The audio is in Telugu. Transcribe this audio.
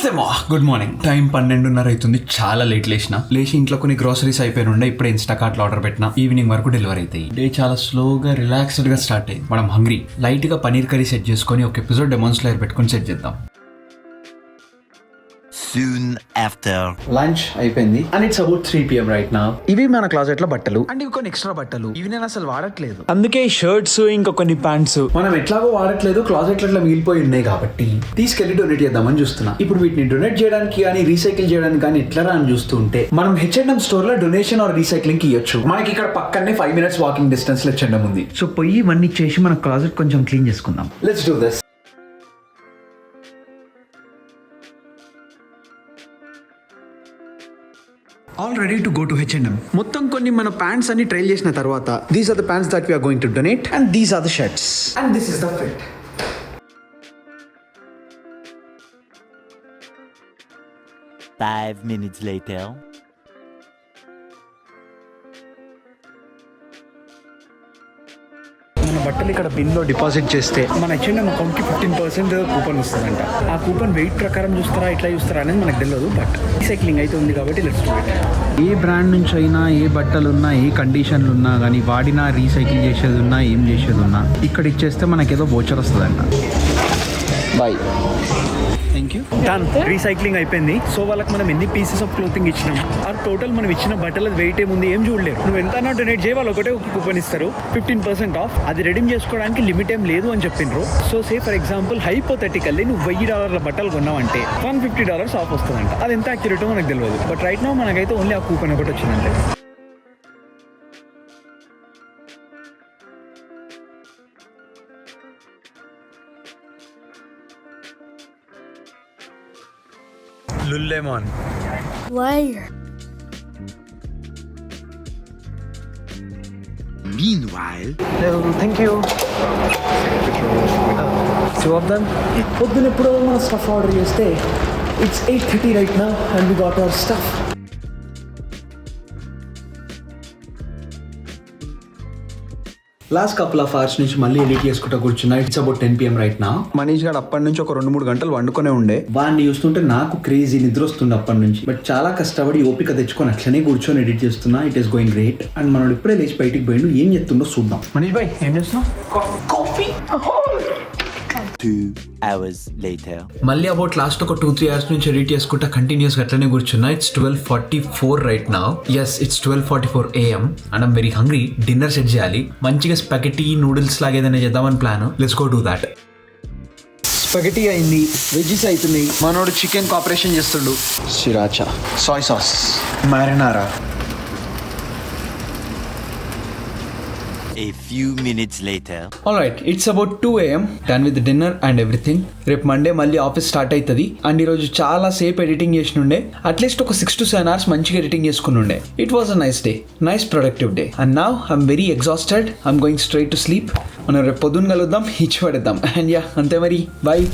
నమస్తే మా గుడ్ మార్నింగ్. టైం 12:30 అవుతుంది. చాలా లేట్ లేచి ఇంట్లో కొన్ని గ్రోసరీస్ అయిపోయి ఇప్పుడే ఇన్స్టాకార్ట్ లో ఆర్డర్ పెట్టిన. ఈవినింగ్ వరకు డెలివరీ అవుతాయి. డే చాలా స్లోగా రిలాక్స్డ్ గా స్టార్ట్ అయ్యింది. మనం హంగ్రీ. లైట్ గా పనీర్ కర్రీ సెట్ చేసుకొని ఒక ఎపిసోడ్ డెమోన్స్ లేయర్ పెట్టుకొని సెట్ చేద్దాం. Soon after లంచ్ అయిపోయింది and it's about 3 PM right now. ఇవి మన క్లాజెట్ లో బట్టలు అండ్ ఇవి కొన్ని ఎక్స్ట్రా బట్టలు. ఇవి నేను అసలు వాడట్లేదు, అందుకే షర్ట్స్ ఇంకా కొన్ని ప్యాంట్స్ మనం ఎట్లాగో వాడట్లేదు. క్లాజెట్ లో మిగిలిపోయి ఉన్నాయి కాబట్టి తీసుకెళ్లి డొనేట్ చేద్దామని చూస్తున్నా. ఇప్పుడు వీటిని డొనేట్ చేయడానికి కానీ రీసైకిల్ చేయడానికి కానీ ఎట్లా అని చూస్తూ ఉంటే మనం H&M స్టోర్ లో డొనేషన్ ఆర్ రీసైక్లింగ్ కి ఇవ్వచ్చు. మనకి ఇక్కడ పక్కనే 5 minutes వాకింగ్ డిస్టెన్స్ లో H&M ఉంది. సో పోయి ఇవన్నీ చేసి మన క్లాజెట్ కొంచెం క్లీన్ చేసుకుందాం. Let's do this. All ready to go to H&M. మొత్తం కొన్ని మన ప్యాంట్స్ అన్ని ట్రైల్ చేసిన తర్వాత these are the pants that we are going to donate and these are the shirts and this is the fit. 5 minutes later. మన బట్టలు ఇక్కడ బిన్ లో డిపాజిట్ చేస్తే మన H&M అకౌంట్ కి 15% కూపన్ వస్తుందంట. ఆ కూపన్ వెయిట్ ప్రకారం చూస్తారా ఇట్లా చూస్తారా అనేది మనకు తెలియదు. బట్ రీసైక్లింగ్ అయితే ఉంది కాబట్టి let's do it. A brand నుంచి అయినా ఏ బట్టలు ఉన్నా ఏ కండిషన్లు ఉన్నా కానీ వాడినా రీసైకిల్ చేసేది ఉన్నా ఏం చేసేది ఉన్నా ఇక్కడ ఇచ్చేస్తే మనకేదో వోచర్ వస్తుందంట. Bye. Thank you. Done. Recycling అయిపోయింది. సో వాళ్ళకి మనం ఎన్ని పీసెస్ ఆఫ్ క్లోతింగ్ ఇచ్చినాం ఆ టోటల్ మనం ఇచ్చిన బట్టల వెయిట్ ఏముంది ఏం చూడలేరు. నువ్వు ఎంత డొనేట్ చేయ వాళ్ళు ఒకటే ఒక కూపన్ ఇస్తారు 15% ఆఫ్. అది రెడీమ్ చేసుకోవడానికి లిమిట్ ఏం లేదు అని చెప్పిండ్రు. So say for example hypothetically నువ్వు $1000 బట్టలు కొన్నావంటే $150 ఆఫ్ వస్తుందంట. అది ఎంత అక్యురేటో మనకు తెలియదు. బట్ రైట్ నౌ మనకైతే ఓన్లీ ఆ కూపన్ ఒకటి వచ్చిందంటే. Lululemon. Wire. Meanwhile, Thank you. Two of them. పొద్దున ఎప్పుడో మన స్టఫ్ ఆర్డర్ చేస్తే it's 8:30 right now and we got our stuff. Last couple of hours నుంచి మళ్ళీ ఎడిట్ చేసుకుంటూ కూర్చున్నా. ఇట్స్ అబౌట్ 10 PM రైట్ నా. మనీష్ గారు అప్పటి నుంచి ఒక 2-3 గంటలు వండుకొనే ఉండే. వాడిని చూస్తుంటే నాకు క్రేజీ నిద్ర వస్తుంది అప్పటి నుంచి. బట్ చాలా కష్టపడి ఓపిక తెచ్చుకొని అట్లనే కూర్చొని ఎడిట్ చేస్తున్నా. It is going great. And మనం ఇప్పుడే లేచి బయటికి పోయిండు. ఏం చేస్తుండో చూద్దాం. మనీష్ భాయ్ ఏం చేస్తున్నావు? కాఫీ. 2 hours later. మళ్ళీ అబౌట్ లాస్ట్ ఒక 2-3 అవర్స్ నుంచి ఎడిట్ చేసుకుంటా కంటిన్యూస్ అట్లనే కూర్చున్నా. It's 12:44 right now. Yes it's 12:44 AM and I'm very hungry. Dinner set చేయాలి. మంచిగా స్పాగెటీ నూడిల్స్ లాగా ఏదైనా చేద్దామని plan. Let's go do that. Spaghetti అయింది, వెజ్జీస్ అవుతున్నాయి. మనోడు చికెన్ కాపరేషన్ చేస్తుండు. Sriracha, soy sauce, marinara. A few minutes later. Alright, it's about 2 AM. Done with the dinner and everything. రేపు మండే మళ్ళీ ఆఫీస్ స్టార్ట్ అవుతుంది. అండ్ ఈరోజు చాలా సేపు ఎడిటింగ్ చేసి ఉండే. అట్లీస్ట్ ఒక 6 to 7 hours మంచిగా ఎడిటింగ్ చేసుకుని ఉండే. It was a nice day, nice productive day. And now I'm very exhausted. I'm going straight to sleep. మనం రేపు పొద్దున్న కలుద్దాం, ఇచ్చి పడేద్దాం. అండ్ యా అంతే మరి. బాయ్.